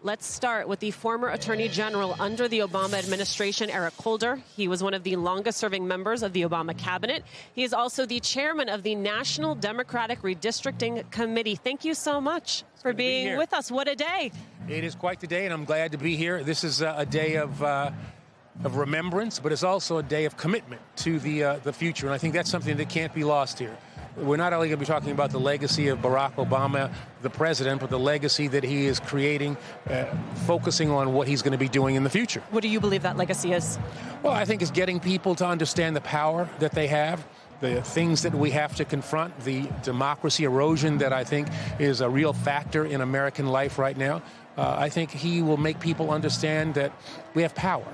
Let's start with the former Attorney General under the Obama administration, Eric Holder. He was one of the longest-serving members of the Obama cabinet. He is also the chairman of the National Democratic Redistricting Committee. Thank you so much for being with us. What a day. It is quite the day, and I'm glad to be here. This is a day of remembrance, but it's also a day of commitment to the future, and I think that's something that can't be lost here. We're not only going to be talking about the legacy of Barack Obama, the president, but the legacy that he is creating, focusing on what he's going to be doing in the future. What do you believe that legacy is? Well, I think it's getting people to understand the power that they have, the things that we have to confront, the democracy erosion that I think is a real factor in American life right now. I think he will make people understand that we have power,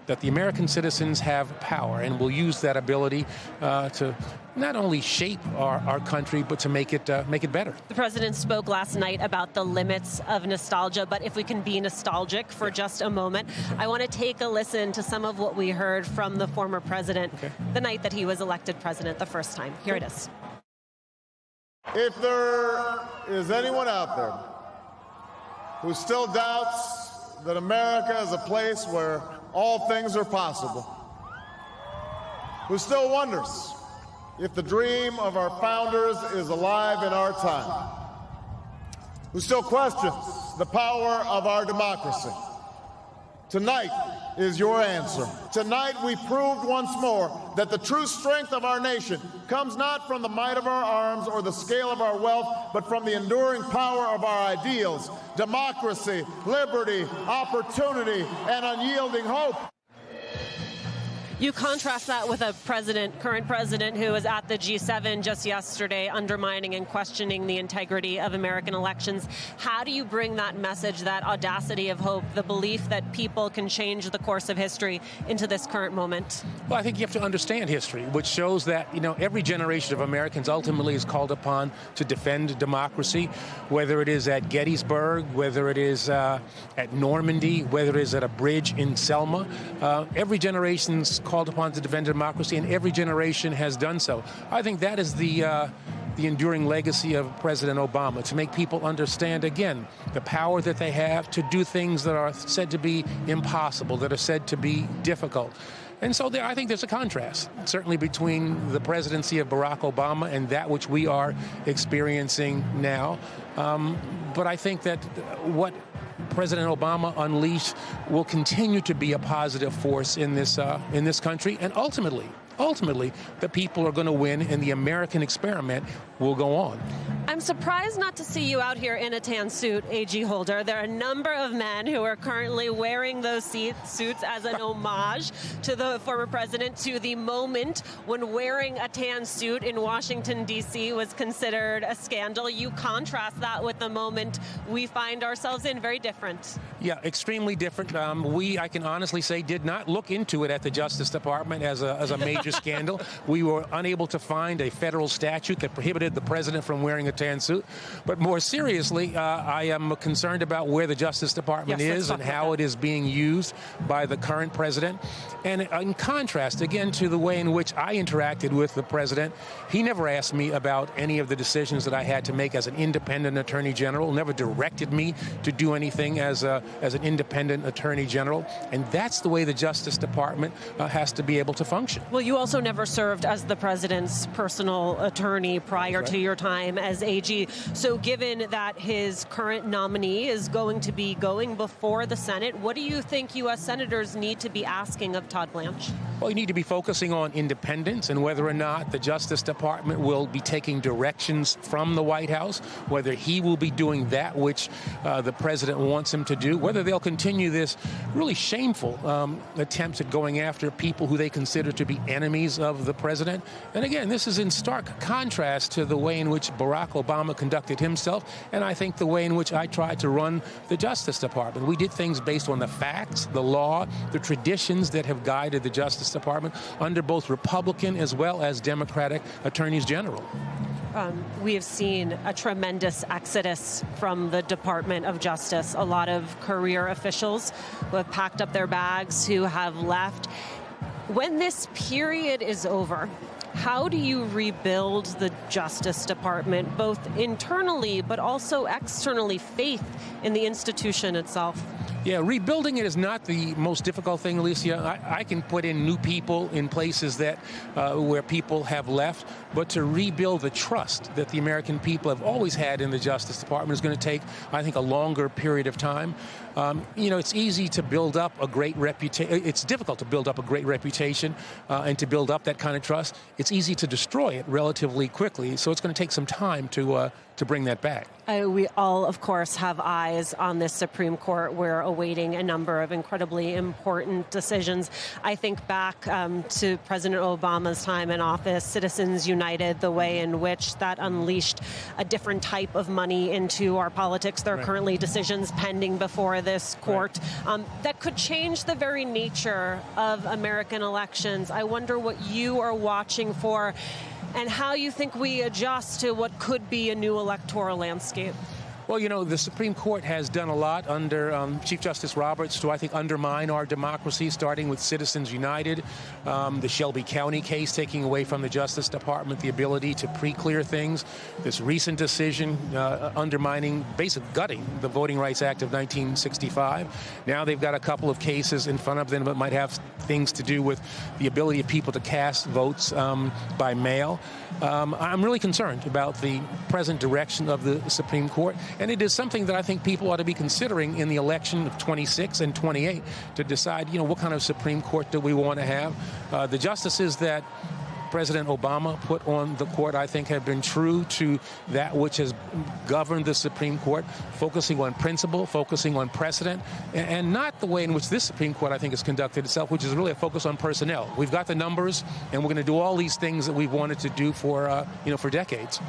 that the American citizens have power, and will use that ability to not only shape our country, but to make it better. The president spoke last night about the limits of nostalgia, but if we can be nostalgic for just a moment, I want to take a listen to some of what we heard from the former president the night that he was elected president the first time. Here it is. If there is anyone out there who still doubts that America is a place where all things are possible, who still wonders if the dream of our founders is alive in our time, who still questions the power of our democracy, tonight is your answer. Tonight we proved once more that the true strength of our nation comes not from the might of our arms or the scale of our wealth, but from the enduring power of our ideals: democracy, liberty, opportunity, and unyielding hope. You contrast that with a current president who was at the G7 just yesterday, undermining and questioning the integrity of American elections. How do you bring that message, that audacity of hope, the belief that people can change the course of history into this current moment? Well, I think you have to understand history, which shows that, every generation of Americans ultimately is called upon to defend democracy, whether it is at Gettysburg, whether it is at Normandy, whether it is at a bridge in Selma. Every generation's called upon to defend democracy, and every generation has done so. I think that is the enduring legacy of President Obama, to make people understand, again, the power that they have to do things that are said to be impossible, that are said to be difficult. And so I think there's a contrast, certainly, between the presidency of Barack Obama and that which we are experiencing now. But I think that what President Obama unleashed will continue to be a positive force in this country, and ultimately, the people are going to win, and the American experiment will go on. I'm surprised not to see you out here in a tan suit, A.G. Holder. There are a number of men who are currently wearing those suits as an homage to the former president, to the moment when wearing a tan suit in Washington, D.C. was considered a scandal. You contrast that with the moment we find ourselves in. Very different. Yeah, extremely different. I can honestly say, did not look into it at the Justice Department as a major scandal. We were unable to find a federal statute that prohibited the president from wearing a tan suit. But more seriously, I am concerned about where the Justice Department is and how it is being used by the current president. And in contrast, again, to the way in which I interacted with the president, he never asked me about any of the decisions that I had to make as an independent attorney general, never directed me to do anything as an independent attorney general. And that's the way the Justice Department has to be able to function. Well, you also never served as the president's personal attorney prior to your time as AG. So given that his current nominee is going to be going before the Senate, what do you think U.S. senators need to be asking of Todd Blanche? Well, you need to be focusing on independence and whether or not the Justice Department will be taking directions from the White House, whether he will be doing that which the president wants him to do, whether they'll continue this really shameful attempts at going after people who they consider to be enemies of the president. And again, this is in stark contrast to the way in which Barack Obama conducted himself, and I think the way in which I tried to run the Justice Department. We did things based on the facts, the law, the traditions that have guided the Justice Department under both Republican as well as Democratic attorneys general. We have seen a tremendous exodus from the Department of Justice. A lot of career officials who have packed up their bags, who have left. When this period is over, How do you rebuild the Justice Department, both internally but also externally, faith in the institution itself? Yeah, rebuilding it is not the most difficult thing, Alicia. I can put in new people in places that where people have left, but to rebuild the trust that the American people have always had in the Justice Department is going to take, I think, a longer period of time. It's easy to build up a great reputation. It's difficult to build up a great reputation and to build up that kind of trust. It's easy to destroy it relatively quickly, so it's going to take some time to bring that back. We all, of course, have eyes on this Supreme Court. We're awaiting a number of incredibly important decisions. I think back to President Obama's time in office, Citizens United, the way in which that unleashed a different type of money into our politics. There are currently decisions pending before this court that could change the very nature of American elections. I wonder what you are watching for and how you think we adjust to what could be a new electoral landscape. Well, the Supreme Court has done a lot under Chief Justice Roberts to, I think, undermine our democracy, starting with Citizens United, the Shelby County case taking away from the Justice Department the ability to pre-clear things, this recent decision undermining, basically gutting the Voting Rights Act of 1965. Now they've got a couple of cases in front of them that might have things to do with the ability of people to cast votes by mail. I'm really concerned about the present direction of the Supreme Court. And it is something that I think people ought to be considering in the election of 26 and 28 to decide, what kind of Supreme Court do we want to have. The justices that President Obama put on the court, I think, have been true to that which has governed the Supreme Court, focusing on principle, focusing on precedent, and not the way in which this Supreme Court, I think, has conducted itself, which is really a focus on personnel. We've got the numbers, and we're going to do all these things that we've wanted to do for decades.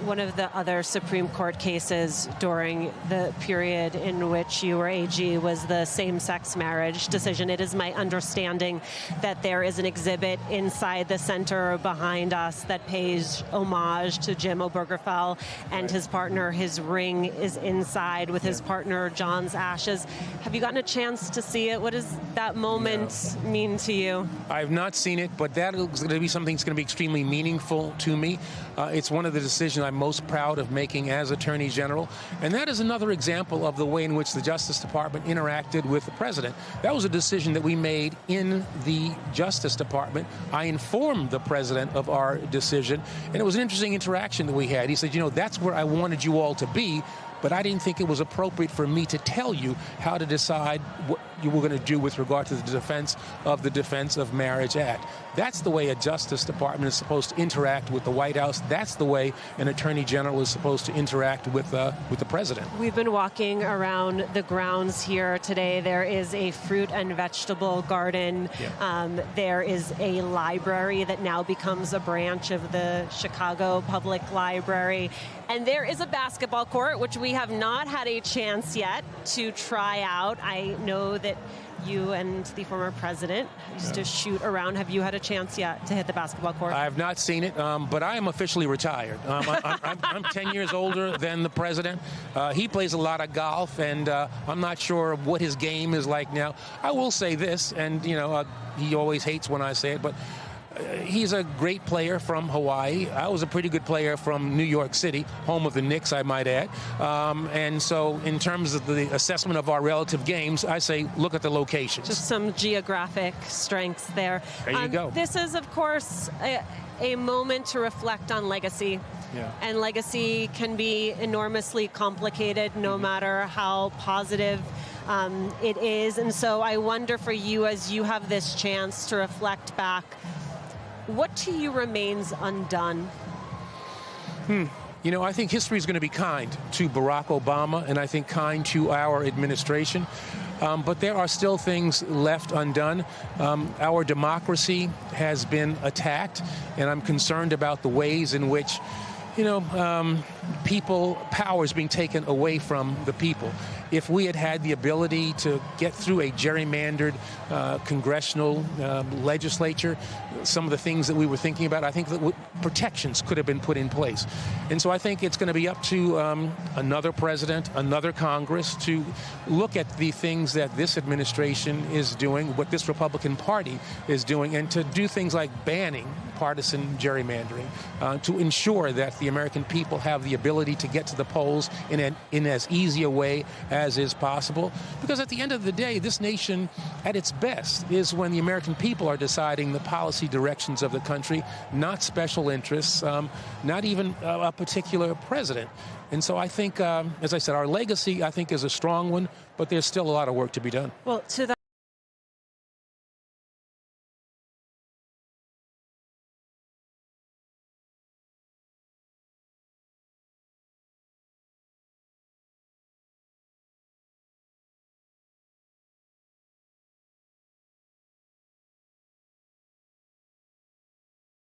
One of the other Supreme Court cases during the period in which you were AG was the same-sex marriage decision. It is my understanding that there is an exhibit inside the center behind us that pays homage to Jim Obergefell and his partner. His ring is inside with his partner John's ashes. Have you gotten a chance to see it? What does that moment mean to you? I have not seen it, but that is going to be something that's going to be extremely meaningful to me. It's one of the decisions I'm most proud of making as Attorney General, and that is another example of the way in which the Justice Department interacted with the President. That was a decision that we made in the Justice Department. I informed the President of our decision, and it was an interesting interaction that we had. He said, that's where I wanted you all to be, but I didn't think it was appropriate for me to tell you how to decide what you were going to do with regard to the defense of Marriage Act. That's the way a Justice Department is supposed to interact with the White House. That's the way an Attorney General is supposed to interact with the President. We've been walking around the grounds here today. There is a fruit and vegetable garden. There is a library that now becomes a branch of the Chicago Public Library. And there is a basketball court, which we have not had a chance yet to try out. I know that you and the former president used to shoot around. Have you had a chance yet to hit the basketball court? I have not seen it, but I am officially retired. I'm 10 years older than the president. He plays a lot of golf, and I'm not sure what his game is like now. I will say this, and he always hates when I say it, but he's a great player from Hawaii. I was a pretty good player from New York City, home of the Knicks, I might add. And so in terms of the assessment of our relative games, I say look at the locations. Just some geographic strengths there. There you go. This is, of course, a moment to reflect on legacy. And legacy can be enormously complicated no matter how positive it is. And so I wonder for you, as you have this chance to reflect back, what to you remains undone? I think history is going to be kind to Barack Obama, and I think kind to our administration. But there are still things left undone. Our democracy has been attacked, and I'm concerned about the ways in which power is being taken away from the people. If we had had the ability to get through a gerrymandered congressional legislature, some of the things that we were thinking about, I think that protections could have been put in place. And so I think it's going to be up to another president, another Congress to look at the things that this administration is doing, what this Republican Party is doing, and to do things like banning partisan gerrymandering, to ensure that the American people have the ability to get to the polls in as easy a way as is possible. Because at the end of the day, this nation, at its best, is when the American people are deciding the policy directions of the country, not special interests, not even a particular president. And so I think, as I said, our legacy, I think, is a strong one, but there's still a lot of work to be done. Well, to that